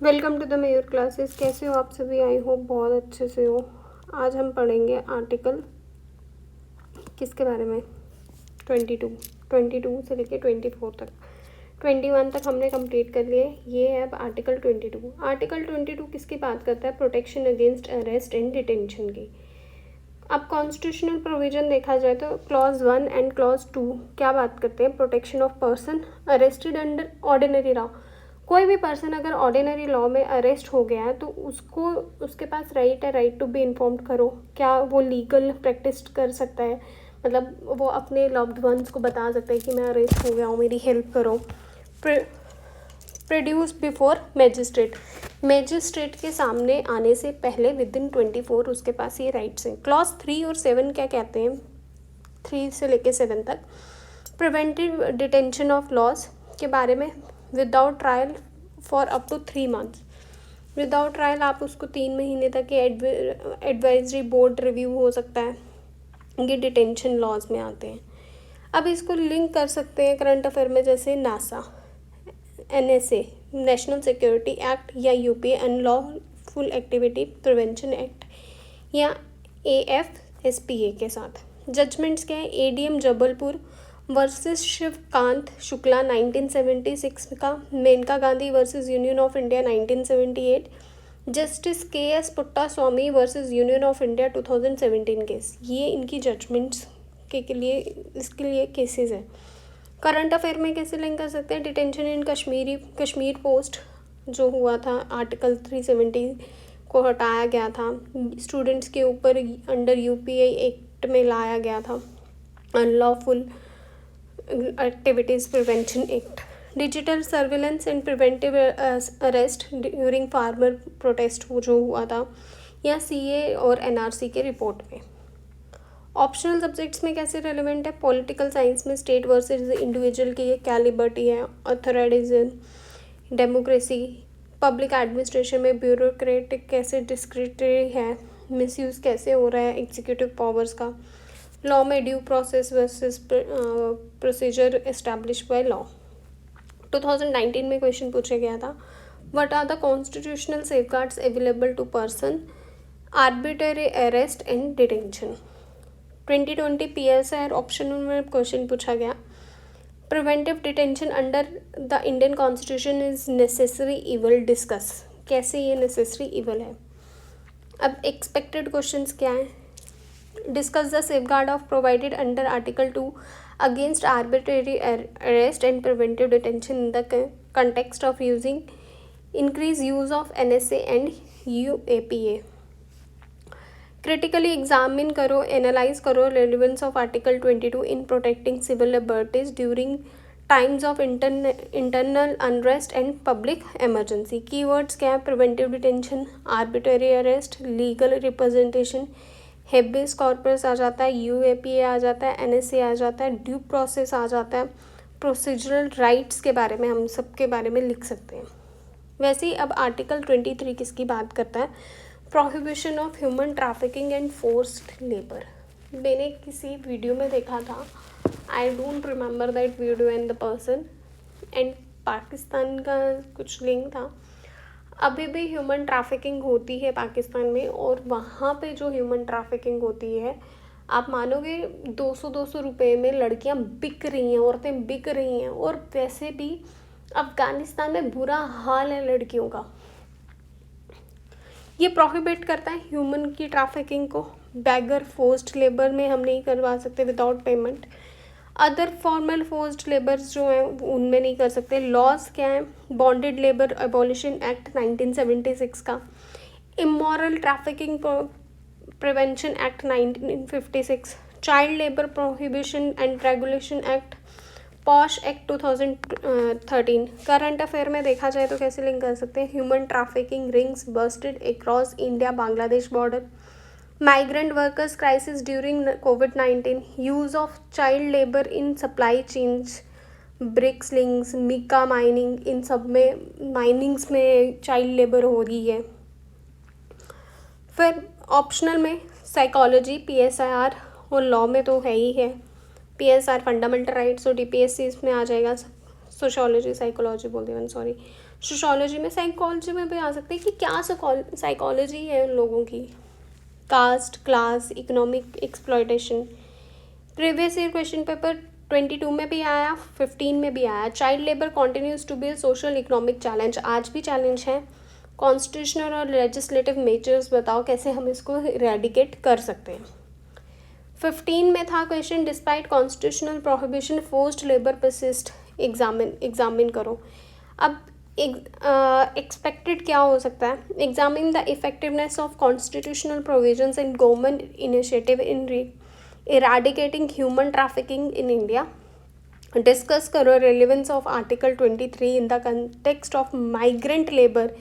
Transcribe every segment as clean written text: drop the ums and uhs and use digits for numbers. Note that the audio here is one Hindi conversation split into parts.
Welcome to the Mayur classes. कैसे हो आप सभी? आई होप बहुत अच्छे से हो। आज हम पढ़ेंगे आर्टिकल किसके बारे में? 22 से लेके 24 तक। 21 तक हमने कंप्लीट कर लिए। ये है अब आर्टिकल 22। आर्टिकल 22 किसकी बात करता है? Protection against arrest and detention की। अब कॉन्स्टिट्यूशनल प्रोविजन देखा जाए तो क्लॉज 1 एंड क्लॉज 2 क्या बात करते हैं? Protection of person arrested under ordinary law. कोई भी पर्सन अगर ऑर्डिनरी लॉ में अरेस्ट हो गया है तो उसको उसके पास राइट टू बी इन्फॉर्म्ड करो। क्या वो लीगल प्रैक्टिस कर सकता है? मतलब वो अपने लव्ड वंस को बता सकता है कि मैं अरेस्ट हो गया हूँ, मेरी हेल्प करो। प्रोड्यूस बिफोर मैजिस्ट्रेट के सामने आने से पहले विदिन 24 उसके पास ये राइट्स हैं। क्लॉज 3 और 7 क्या कहते हैं? 3 से लेके 7 तक प्रिवेंटिव डिटेंशन ऑफ लॉज के बारे में। Without trial for up to 3 months. Without trial आप उसको 3 महीने तक ये एडवाइजरी बोर्ड रिव्यू हो सकता है। ये डिटेंशन लॉज में आते हैं। अब इसको लिंक कर सकते हैं करंट अफेयर में, जैसे NASA, NSA National Security Act, या UPA Unlawful Activity Prevention Act, या AFSPA के साथ। जजमेंट्स क्या है? ADM जबलपुर वर्सेस शिवकांत शुक्ला 1976 का, Maneka Gandhi versus Union of India 1978, justice KS Puttaswamy versus Union of India 2017 case. ये इनकी जजमेंट्स के लिए इसके लिए केसेस हैं। करंट अफेयर में कैसे लिंक कर सकते हैं? डिटेंशन इन कश्मीर पोस्ट जो हुआ था, आर्टिकल 370 को हटाया गया था, स्टूडेंट्स के ऊपर अंडर UPA एक्ट में लाया गया था, unlawful activities prevention act. Digital surveillance and preventive arrest during farmer protest जो हुआ था, या CA और NRC के रिपोर्ट में। ऑप्शनल सब्जेक्ट्स में कैसे रेलिवेंट है? पॉलिटिकल साइंस में स्टेट वर्सेस इंडिविजुअल की क्या लिबर्टी है, अथॉरिटिज्म, डेमोक्रेसी। पब्लिक एडमिनिस्ट्रेशन में ब्यूरोक्रेटिक कैसे डिस्क्रिटरी है, मिसयूज़ कैसे हो रहा है एग्जीक्यूटिव पावर्स का। लॉ में due process versus procedure establish by law. 2019 में क्वेश्चन पूछा गया था, what are the constitutional safeguards available to person arbitrary arrest and detention. 2020 PSI option में क्वेश्चन पूछा गया, preventive detention under the Indian constitution is necessary evil, discuss. कैसे ये नेसेसरी इवल है? अब एक्सपेक्टेड क्वेश्चंस क्या है? Discuss the safeguard of provided under article 2 against arbitrary arrest and preventive detention in the context of using increase use of NSA and UAPA। Critically examine करो, एनालाइज करो relevance of article 22 in protecting civil liberties during times of internal unrest and public emergency. Keywords क्या है? Preventive detention, arbitrary arrest, legal representation, habeas corpus आ जाता है, UAPA आ जाता है, NSA आ जाता है, ड्यू प्रोसेस आ जाता है, प्रोसीजरल राइट्स के बारे में हम सब के बारे में लिख सकते हैं। वैसे ही अब आर्टिकल 23 किसकी बात करता है? Prohibition of human trafficking and forced labour. मैंने किसी वीडियो में देखा था, I don't remember that video and the person, and Pakistan का कुछ लिंक था। अभी भी ह्यूमन ट्रैफिकिंग होती है पाकिस्तान में, और वहाँ पे जो ह्यूमन ट्रैफिकिंग होती है, आप मानोगे 200 रुपये में लड़कियाँ बिक रही हैं, औरतें बिक रही हैं। और वैसे भी अफ़गानिस्तान में बुरा हाल है लड़कियों का। ये प्रोहिबिट करता है ह्यूमन की ट्रैफिकिंग को। बैगर फोर्स्ड लेबर में हम नहीं करवा सकते without payment. Other formal forced labours जो हैं उनमें नहीं कर सकते। लॉज क्या है? बॉन्डेड लेबर एबॉलिशन एक्ट 1976 का, immoral trafficking prevention act 1956, child labour prohibition and regulation act, POSH act 2013। Current affair में देखा जाए तो कैसे लिंक कर सकते हैं? Human trafficking rings busted across India Bangladesh border, migrant workers crisis during COVID-19, use of child labour in supply chains, brick kilns, mica mining, इन सब में माइनिंग्स में चाइल्ड लेबर हो रही है। फिर ऑप्शनल में साइकोलॉजी, PSIR, और लॉ में तो है ही है PSR फंडामेंटल राइट्स, और DPSC इसमें आ जाएगा सोशोलॉजी, साइकोलॉजी बोल दी मैंने, सॉरी, सोशोलॉजी में, साइकोलॉजी में भी आ सकते हैं कि क्या साइकोलॉजी है उन लोगों की, caste, class, economic exploitation. Previous year question paper 22 में भी आया, 15 में भी आया। Child labour continues to be social economic challenge, आज भी चैलेंज है। कॉन्स्टिट्यूशनल और लेजिस्लेटिव मेजर्स बताओ कैसे हम इसको इरेडिकेट कर सकते हैं। 15 में था question, despite constitutional prohibition forced labour persist, examine करो। अब एक्सपेक्टेड क्या हो सकता है, examine the effectiveness of constitutional provisions in government initiative in eradicating human trafficking in India. Discuss करो relevance of article 23 in the context of migrant labour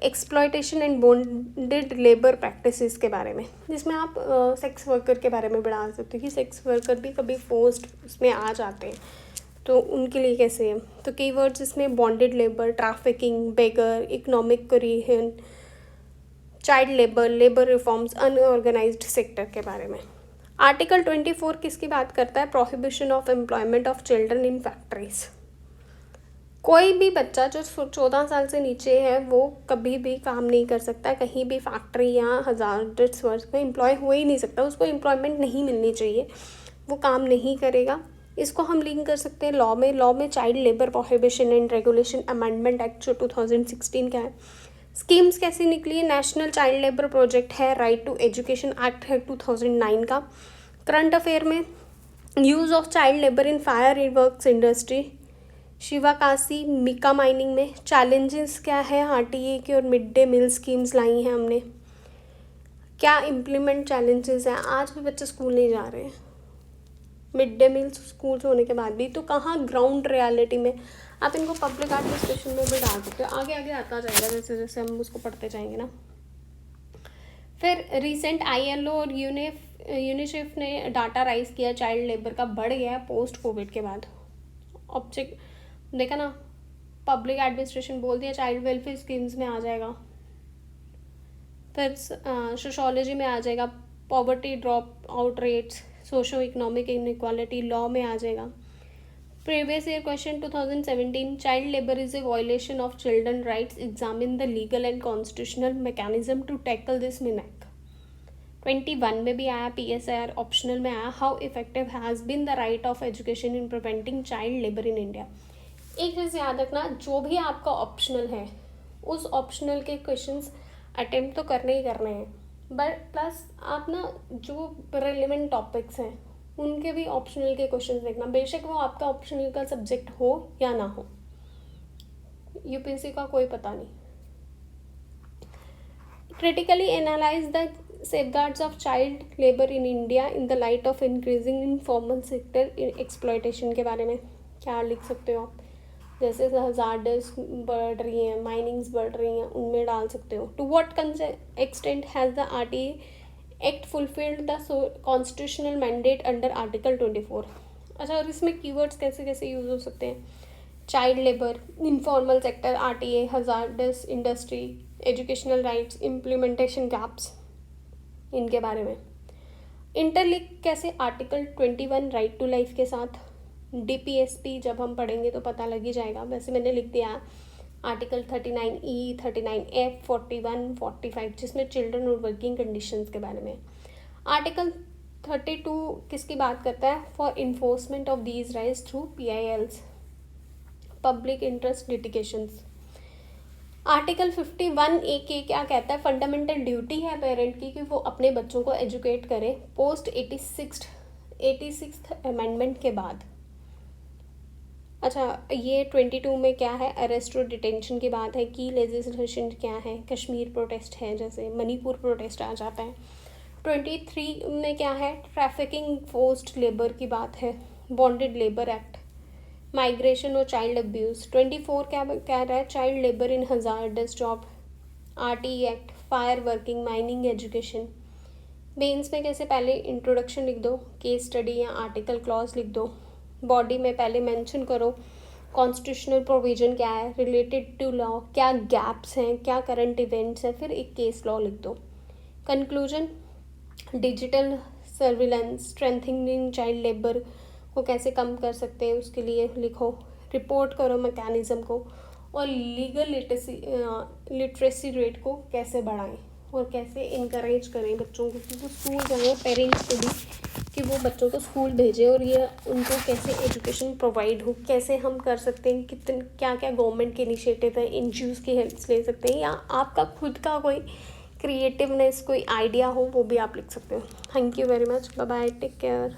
exploitation and bonded labour practices के बारे में, जिसमें आप सेक्स वर्कर के बारे में बढ़ा सकते हो कि सेक्स वर्कर भी कभी फोर्स्ड उसमें आ जाते हैं, तो उनके लिए कैसे है। तो कीवर्ड्स इसमें bonded labour, trafficking, beggar, economic coercion, child labour, labour reforms, unorganised sector के बारे में। आर्टिकल 24 किसकी बात करता है, prohibition of employment of children in factories. कोई भी बच्चा जो 14 साल से नीचे है वो कभी भी काम नहीं कर सकता, कहीं भी फैक्ट्री या हजारड्स वर्क में एम्प्लॉय हो ही नहीं सकता, उसको एम्प्लॉयमेंट नहीं मिलनी चाहिए, वो काम नहीं करेगा। इसको हम लिंक कर सकते हैं लॉ में child labour prohibition and regulation amendment act जो 2016 का है। स्कीम्स कैसी निकली है, नेशनल चाइल्ड लेबर प्रोजेक्ट है, राइट टू एजुकेशन एक्ट है 2009 का। करंट अफेयर में use of child labour in fire works industry, Sivakasi mica mining में चैलेंजेस क्या है, आरटीए की और मिड डे मील स्कीम्स लाई हैं हमने, क्या इम्प्लीमेंट चैलेंजेस हैं। आज भी बच्चे स्कूल नहीं जा रहे हैं, मिड डे मील स्कूल होने के बाद भी, तो कहाँ ग्राउंड रियलिटी में। आप इनको पब्लिक एडमिनिस्ट्रेशन में भी डाल सकते हो, आगे आगे आता जाएगा जैसे जैसे हम उसको पढ़ते जाएंगे ना। फिर रिसेंट ILO और यूनिसेफ ने डाटा राइज किया, चाइल्ड लेबर का बढ़ गया पोस्ट कोविड के बाद। ऑब्जेक्ट देखा ना, पब्लिक एडमिनिस्ट्रेशन बोल दिया, चाइल्ड वेलफेयर स्कीम्स में आ जाएगा। फिर सोशोलॉजी में आ जाएगा, poverty drop out rates, socio economic inequality law में आ जाएगा। Previous year question 2017, child labour is a violation of children rights, examine the legal and constitutional mechanism to tackle this menace. 21 में भी आया, PSR ऑप्शनल में आया, how effective has been the right of education in preventing child labour in India. एक चीज़ याद रखना, जो भी आपका ऑप्शनल है उस ऑप्शनल के क्वेश्चंस अटेम्प्ट तो करने ही करने हैं, बट प्लस आप ना जो रिलेवेंट टॉपिक्स हैं उनके भी ऑप्शनल के क्वेश्चंस देखना, बेशक वो आपका ऑप्शनल का सब्जेक्ट हो या ना हो, UPSC का कोई पता नहीं। Critically analyse the safeguards of child labor in India in the light of increasing informal sector exploitation के बारे में क्या लिख सकते हो आप, जैसे हजार्डस बढ़ रही हैं, माइनिंग्स बढ़ रही हैं, उनमें डाल सकते हो। To what extent has the RTA act fulfilled the constitutional mandate under article 24। अच्छा, और इसमें कीवर्ड्स कैसे कैसे यूज़ हो सकते हैं, child labour, informal sector, RTA, hazardous industry, educational rights, implementation gaps, इनके बारे में। इंटरलिंक कैसे, आर्टिकल 21 राइट टू लाइफ के साथ। DPSP जब हम पढ़ेंगे तो पता लग ही जाएगा, वैसे मैंने लिख दिया आर्टिकल 39E, 39F, 41, 45 जिसमें चिल्ड्रन और वर्किंग कंडीशंस के बारे में। आर्टिकल 32 किसकी बात करता है, for enforcement of these rights through PILs, public interest litigations. Article 51A के क्या कहता है, फंडामेंटल ड्यूटी है पेरेंट की कि वो अपने बच्चों को एजुकेट करे पोस्ट 86th अमेंडमेंट के बाद। अच्छा, ये 22 में क्या है, अरेस्ट और डिटेंशन की बात है, की लेजिस्लेशन क्या है, कश्मीर प्रोटेस्ट है, जैसे मणिपुर प्रोटेस्ट आ जाता है। 23 में क्या है, ट्रैफिकिंग फोर्स्ड लेबर की बात है, बॉन्डेड लेबर एक्ट, माइग्रेशन और चाइल्ड अब्यूज़। 24 क्या कह रहा है, child labour in hazardous job, RTE act, fire working, mining, education. Mains में कैसे, पहले इंट्रोडक्शन लिख दो, केस स्टडी या आर्टिकल क्लॉज लिख दो, बॉडी में पहले मेंशन करो कॉन्स्टिट्यूशनल प्रोविजन क्या है, रिलेटेड टू लॉ क्या गैप्स हैं, क्या करंट इवेंट्स हैं, फिर एक केस लॉ लिख दो। Conclusion, digital surveillance, strengthening child labour को कैसे कम कर सकते हैं उसके लिए लिखो, रिपोर्ट करो मैकेनिज़्म को, और लीगल लिटरेसी रेट को कैसे बढ़ाएं और कैसे इनकरेज करें बच्चों को कि वो स्कूल जाएँ, पेरेंट्स को भी कि वो बच्चों को स्कूल भेजें, और ये उनको कैसे एजुकेशन प्रोवाइड हो, कैसे हम कर सकते हैं, कितने क्या क्या गवर्नमेंट के इनिशिएटिव है, एनजीओज़ की हेल्प ले सकते हैं, या आपका खुद का कोई क्रिएटिवनेस कोई आइडिया हो वो भी आप लिख सकते हो। Thank you very much, bye bye, take care.